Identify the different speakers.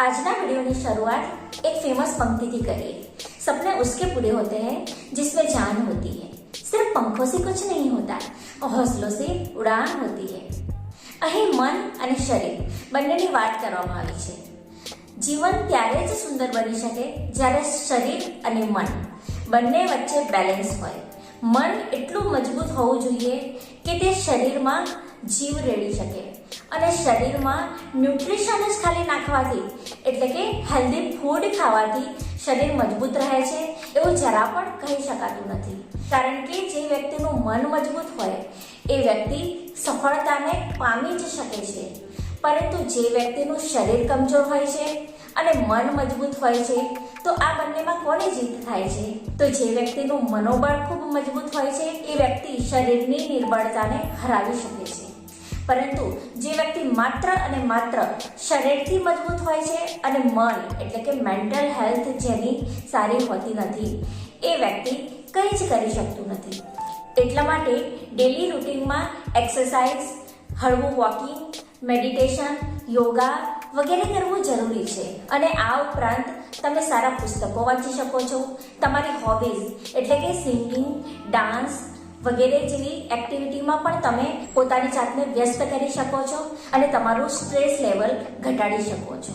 Speaker 1: આજના वीडियो की शुरुआत एक फेमस पंक्ति थी करिए। सपने उसके पूरे होते हैं जिसमें जान होती है, सिर्फ पंखों से कुछ नहीं होता, हौसलों से उड़ान होती है। અહીં મન અને શરીર બંનેની વાત કરવામાં આવી છે। જીવન ત્યારે જ સુંદર બની શકે જ્યારે શરીર અને મન બંને વચ્ચે બેલેન્સ હોય। મન એટલું મજબૂત હોવું જોઈએ કે તે શરીરમાં જીવ રેડી શકે અને શરીરમાં ન્યુટ્રિશન જ ખાલી નાખવાથી એટલે કે હેલ્ધી ફૂડ ખાવાથી શરીર મજબૂત રહે છે એવું જરા પણ કહી શકાતું નથી। કારણ કે જે વ્યક્તિનું મન મજબૂત હોય એ વ્યક્તિ સફળતાને પામી જ શકે છે, પરંતુ જે વ્યક્તિનું શરીર કમજોર હોય છે અને મન મજબૂત હોય છે તો આ બંનેમાં કોની જીત થાય છે? તો જે વ્યક્તિનું મનોબળ ખૂબ મજબૂત હોય છે એ વ્યક્તિ શરીરની નિર્બળતાને હરાવી શકે છે, પરંતુ જે વ્યક્તિ માત્ર અને માત્ર શરીરથી મજબૂત હોય છે અને મન એટલે કે મેન્ટલ હેલ્થ જેની સારી હોતી નથી એ વ્યક્તિ કંઈ જ કરી શકતું નથી। એટલા માટે ડેલી રૂટીનમાં એક્સરસાઇઝ, હળવું વોકિંગ, મેડિટેશન, યોગા વગેરે કરવું જરૂરી છે અને આ ઉપરાંત તમે સારા પુસ્તકો વાંચી શકો છો। તમારી હોબીઝ એટલે કે સિંગિંગ, ડાન્સ વગેરે જેવી એક્ટિવિટીમાં પણ તમે પોતાની જાતને વ્યસ્ત કરી શકો છો અને તમારું સ્ટ્રેસ લેવલ ઘટાડી શકો છો।